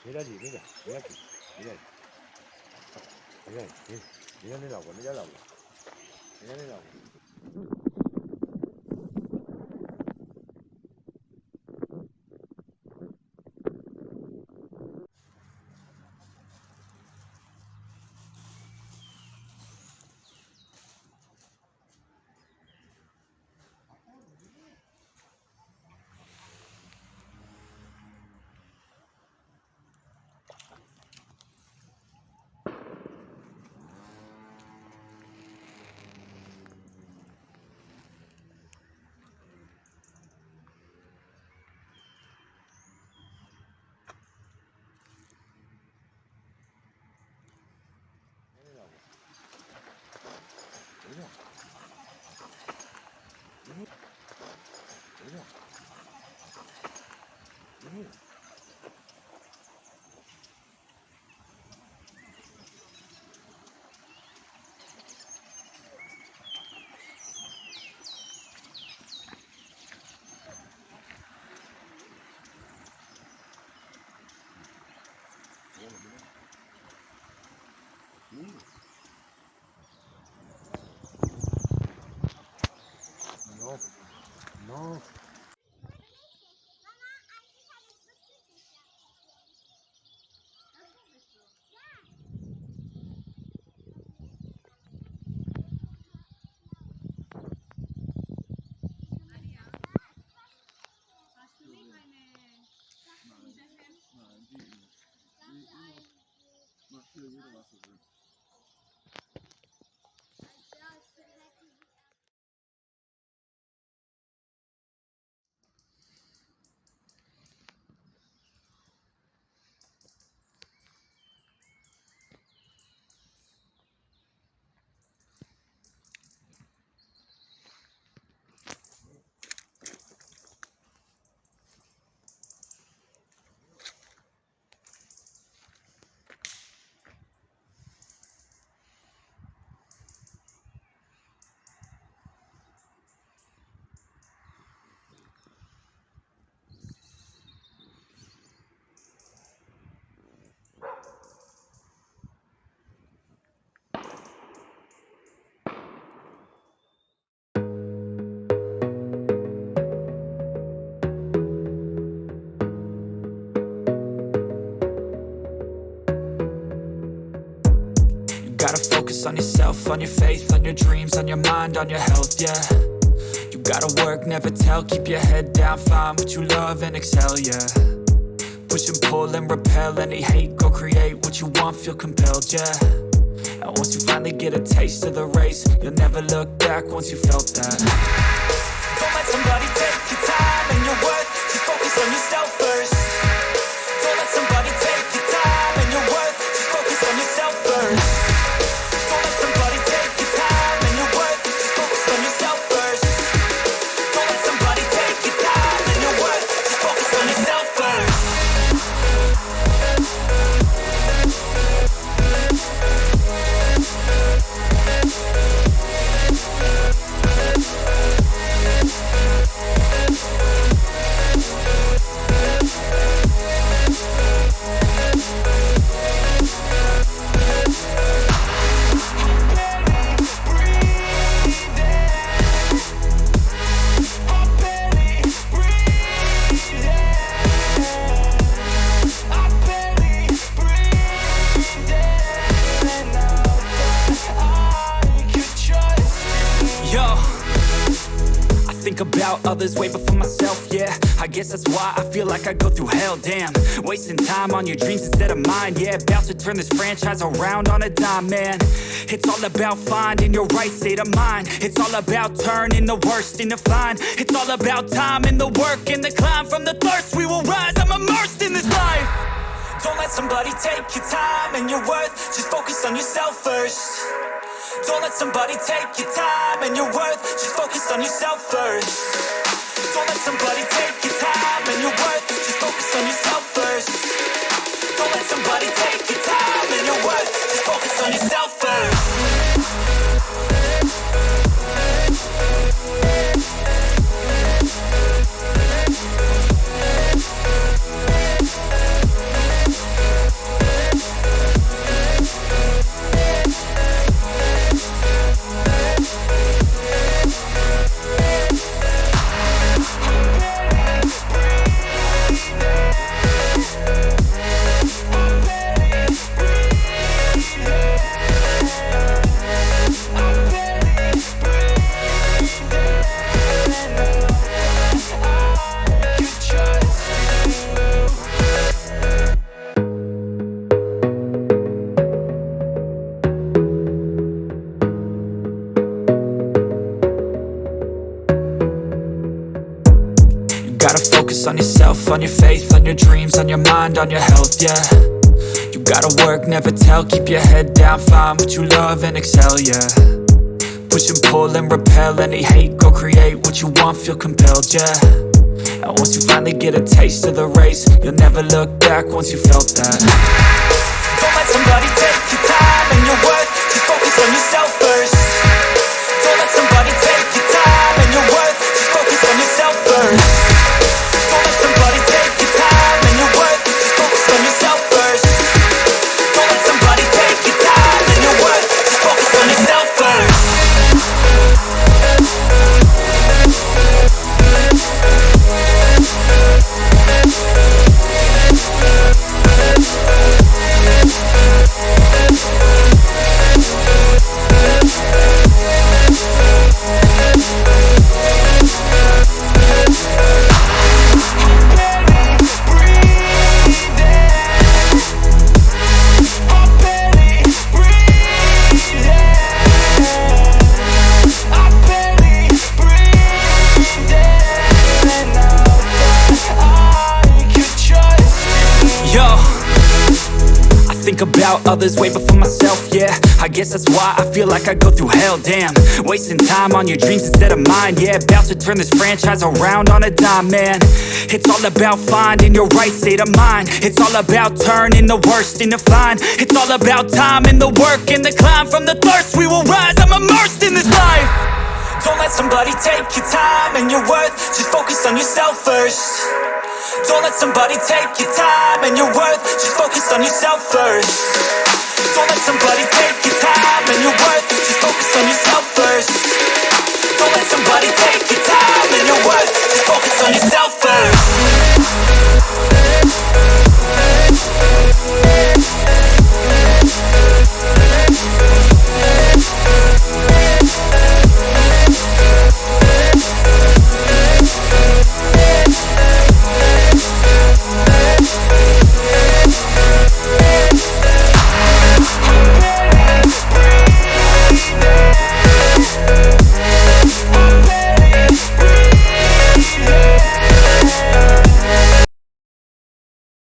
Mira allí, mira, mira aquí, mira ahí. Mira ahí, mira, mira en el agua, mira el agua. Mira en el agua. Mira. Mira. Mira. Mira. No, no. Gotta focus on yourself, on your faith, on your dreams, on your mind, on your health, yeah. You gotta work, never tell, keep your head down, find what you love and excel, yeah. Push and pull and repel any hate, go create what you want, feel compelled, yeah. And once you finally get a taste of the race, you'll never look back once you felt that. Don't let somebody take your time and your worth, just focus on yourself first. Don't let somebody take your time and your worth, just focus on yourself first. About others way before myself, yeah. I guess that's why I feel like I go through hell, damn. Wasting time on your dreams instead of mine, yeah. About to turn this franchise around on a dime, man. It's all about finding your right state of mind. It's all about turning the worst into fine. It's all about time and the work and the climb. From the thirst we will rise, I'm immersed in this life. Don't let somebody take your time and your worth, just focus on yourself first. Don't let somebody take your time and your worth, just focus on yourself first. Don't let somebody take your time and your worth, just focus on yourself first. Don't let somebody take your time and your worth, just focus on yourself first. focus on your mind, on your health, yeah. You gotta work, never tell, keep your head down, find what you love and excel, yeah. Push and pull and repel any hate, go create what you want, feel compelled, yeah. And once you finally get a taste of the race, you'll never look back once you felt that. Don't let somebody take your time and your worth, just focus on yourself first. Don't let somebody take your time and your worth, just focus on yourself first. Don't let somebody take your time and your worth, just focus on yourself first. Don't let somebody take your time and your worth, just focus on yourself first. Think about others way before myself, yeah. I guess that's why I feel like I go through hell, damn. Wasting time on your dreams instead of mine, yeah. About to turn this franchise around on a dime, man. It's all about finding your right state of mind. It's all about turning the worst into fine. It's all about time and the work and the climb. From the thirst we will rise, I'm immersed in this life. Don't let somebody take your time and your worth, just focus on yourself first. Don't let somebody take your time and your worth, just focus on yourself first. Don't let somebody take your time and your worth, just focus on yourself first. Don't let somebody take your time and your worth, just focus on yourself first.